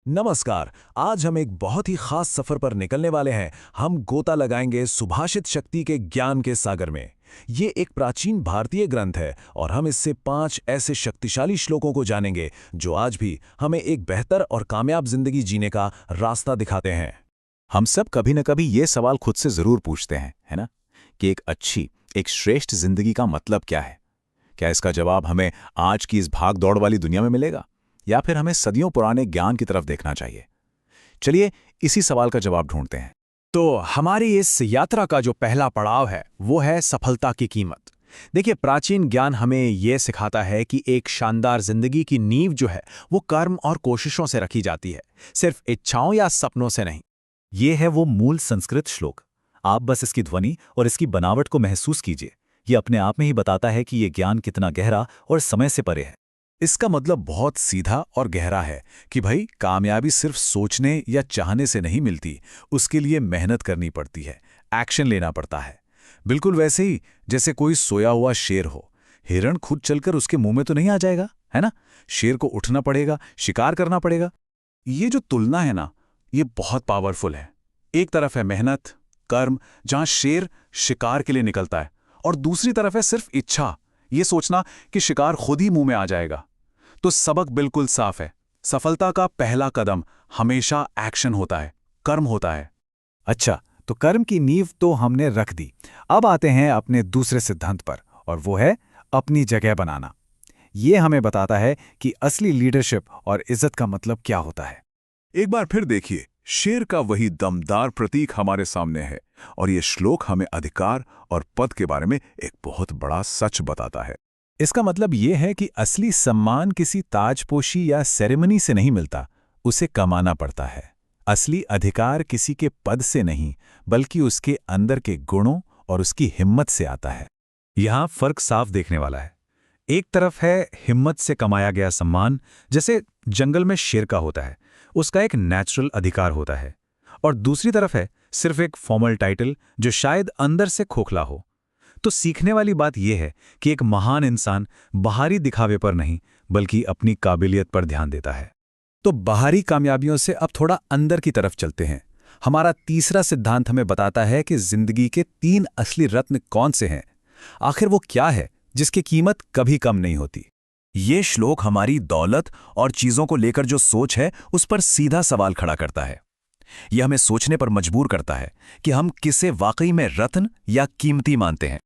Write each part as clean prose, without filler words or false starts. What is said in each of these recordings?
नमस्कार। आज हम एक बहुत ही खास सफर पर निकलने वाले हैं। हम गोता लगाएंगे सुभाषित शक्ति के ज्ञान के सागर में। ये एक प्राचीन भारतीय ग्रंथ है और हम इससे 5 ऐसे शक्तिशाली श्लोकों को जानेंगे जो आज भी हमें एक बेहतर और कामयाब जिंदगी जीने का रास्ता दिखाते हैं। हम सब कभी न कभी ये सवाल खुद से जरूर पूछते हैं, है ना, कि एक श्रेष्ठ जिंदगी का मतलब क्या है। क्या इसका जवाब हमें आज की इस भाग दौड़ वाली दुनिया में मिलेगा, या फिर हमें सदियों पुराने ज्ञान की तरफ देखना चाहिए। चलिए इसी सवाल का जवाब ढूंढते हैं। तो हमारी इस यात्रा का जो पहला पड़ाव है वो है सफलता की कीमत। देखिए, प्राचीन ज्ञान हमें ये सिखाता है कि एक शानदार जिंदगी की नींव जो है वो कर्म और कोशिशों से रखी जाती है, सिर्फ इच्छाओं या सपनों से नहीं। ये है वो मूल संस्कृत श्लोक। आप बस इसकी ध्वनि और इसकी बनावट को महसूस कीजिए। ये अपने आप में ही बताता है कि ये ज्ञान कितना गहरा और समय से परे है। इसका मतलब बहुत सीधा और गहरा है कि भाई, कामयाबी सिर्फ सोचने या चाहने से नहीं मिलती, उसके लिए मेहनत करनी पड़ती है, एक्शन लेना पड़ता है। बिल्कुल वैसे ही जैसे कोई सोया हुआ शेर हो। हिरण खुद चलकर उसके मुंह में तो नहीं आ जाएगा, है ना। शेर को उठना पड़ेगा, शिकार करना पड़ेगा। ये जो तुलना है ना, ये बहुत पावरफुल है। एक तरफ है मेहनत, कर्म, जहां शेर शिकार के लिए निकलता है, और दूसरी तरफ है सिर्फ इच्छा, ये सोचना कि शिकार खुद ही मुंह में आ जाएगा। तो सबक बिल्कुल साफ है। सफलता का पहला कदम हमेशा एक्शन होता है, कर्म होता है। अच्छा, तो कर्म की नींव तो हमने रख दी। अब आते हैं अपने दूसरे सिद्धांत पर, और वो है अपनी जगह बनाना। ये हमें बताता है कि असली लीडरशिप और इज्जत का मतलब क्या होता है। एक बार फिर देखिए, शेर का वही दमदार प्रतीक हमारे सामने है, और ये श्लोक हमें अधिकार और पद के बारे में एक बहुत बड़ा सच बताता है। इसका मतलब ये है कि असली सम्मान किसी ताजपोशी या सेरेमनी से नहीं मिलता, उसे कमाना पड़ता है। असली अधिकार किसी के पद से नहीं, बल्कि उसके अंदर के गुणों और उसकी हिम्मत से आता है। यहाँ फर्क साफ देखने वाला है। एक तरफ है हिम्मत से कमाया गया सम्मान, जैसे जंगल में शेर का होता है, उसका एक नेचुरल अधिकार होता है। और दूसरी तरफ है सिर्फ एक फॉर्मल टाइटल, जो शायद अंदर से खोखला हो। तो सीखने वाली बात यह है कि एक महान इंसान बाहरी दिखावे पर नहीं, बल्कि अपनी काबिलियत पर ध्यान देता है। तो बाहरी कामयाबियों से अब थोड़ा अंदर की तरफ चलते हैं। हमारा तीसरा सिद्धांत हमें बताता है कि जिंदगी के 3 असली रत्न कौन से हैं। आखिर वो क्या है जिसकी कीमत कभी कम नहीं होती। ये श्लोक हमारी दौलत और चीजों को लेकर जो सोच है, उस पर सीधा सवाल खड़ा करता है। यह हमें सोचने पर मजबूर करता है कि हम किसे वाकई में रत्न या कीमती मानते हैं।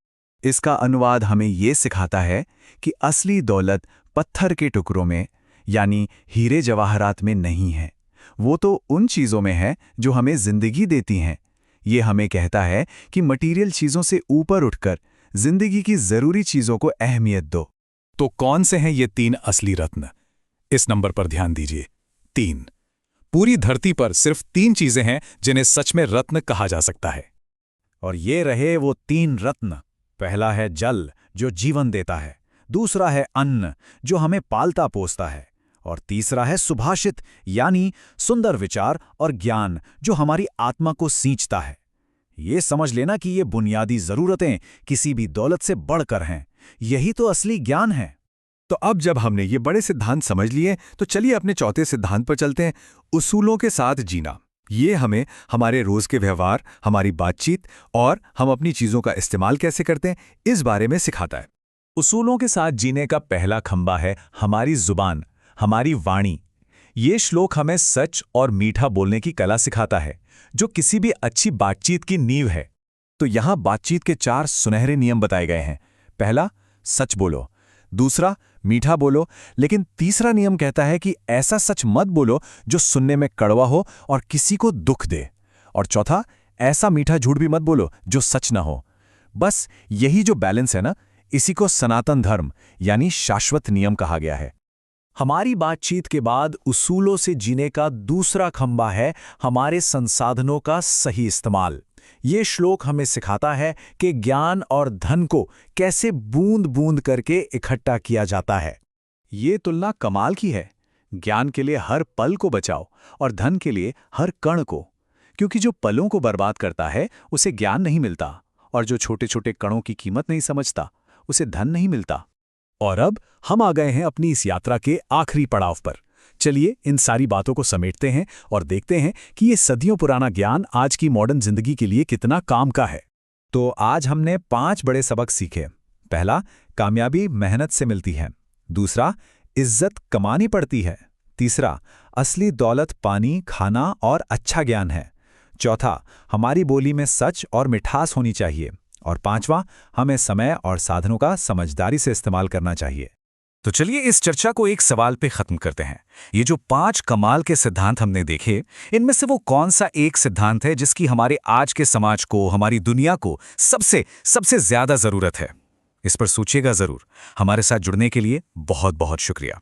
इसका अनुवाद हमें ये सिखाता है कि असली दौलत पत्थर के टुकड़ों में, यानी हीरे जवाहरात में नहीं है। वो तो उन चीज़ों में है जो हमें जिंदगी देती हैं। ये हमें कहता है कि मटीरियल चीज़ों से ऊपर उठकर जिंदगी की ज़रूरी चीज़ों को अहमियत दो। तो कौन से हैं ये 3 असली रत्न? इस नंबर पर ध्यान दीजिए, 3। पूरी धरती पर सिर्फ 3 चीजें हैं जिन्हें सच में रत्न कहा जा सकता है। और ये रहे वो 3 रत्न। पहला है जल, जो जीवन देता है। दूसरा है अन्न, जो हमें पालता पोसता है। और तीसरा है सुभाषित, यानी सुंदर विचार और ज्ञान, जो हमारी आत्मा को सींचता है। ये समझ लेना कि ये बुनियादी जरूरतें किसी भी दौलत से बढ़कर हैं। यही तो असली ज्ञान है। तो अब जब हमने ये बड़े सिद्धांत समझ लिए, तो चलिए अपने चौथे सिद्धांत पर चलते हैं, उसूलों के साथ जीना। ये हमें हमारे रोज के व्यवहार, हमारी बातचीत और हम अपनी चीजों का इस्तेमाल कैसे करते हैं, इस बारे में सिखाता है। उसूलों के साथ जीने का पहला खंबा है हमारी जुबान, हमारी वाणी। ये श्लोक हमें सच और मीठा बोलने की कला सिखाता है, जो किसी भी अच्छी बातचीत की नींव है। तो यहाँ बातचीत के 4 सुनहरे नियम बताए गए हैं। पहला, सच बोलो। दूसरा, मीठा बोलो, लेकिन तीसरा नियम कहता है कि ऐसा सच मत बोलो जो सुनने में कड़वा हो और किसी को दुख दे। और चौथा, ऐसा मीठा झूठ भी मत बोलो जो सच ना हो। बस यही जो बैलेंस है ना, इसी को सनातन धर्म यानी शाश्वत नियम कहा गया है। हमारी बातचीत के बाद उसूलों से जीने का दूसरा खंबा है हमारे संसाधनों का सही इस्तेमाल। ये श्लोक हमें सिखाता है कि ज्ञान और धन को कैसे बूंद बूंद करके इकट्ठा किया जाता है। ये तुलना कमाल की है। ज्ञान के लिए हर पल को बचाओ और धन के लिए हर कण को, क्योंकि जो पलों को बर्बाद करता है उसे ज्ञान नहीं मिलता, और जो छोटे छोटे कणों की कीमत नहीं समझता उसे धन नहीं मिलता। और अब हम आ गए हैं अपनी इस यात्रा के आखिरी पड़ाव पर। चलिए इन सारी बातों को समेटते हैं और देखते हैं कि ये सदियों पुराना ज्ञान आज की मॉडर्न जिंदगी के लिए कितना काम का है। तो आज हमने 5 बड़े सबक सीखे। पहला, कामयाबी मेहनत से मिलती है। दूसरा, इज्जत कमानी पड़ती है। तीसरा, असली दौलत पानी, खाना और अच्छा ज्ञान है। चौथा, हमारी बोली में सच और मिठास होनी चाहिए। और पांचवां, हमें समय और साधनों का समझदारी से इस्तेमाल करना चाहिए। तो चलिए इस चर्चा को एक सवाल पे खत्म करते हैं। ये जो 5 कमाल के सिद्धांत हमने देखे, इनमें से वो कौन सा एक सिद्धांत है जिसकी हमारे आज के समाज को, हमारी दुनिया को सबसे सबसे ज्यादा जरूरत है? इस पर सोचिएगा जरूर। हमारे साथ जुड़ने के लिए बहुत बहुत शुक्रिया।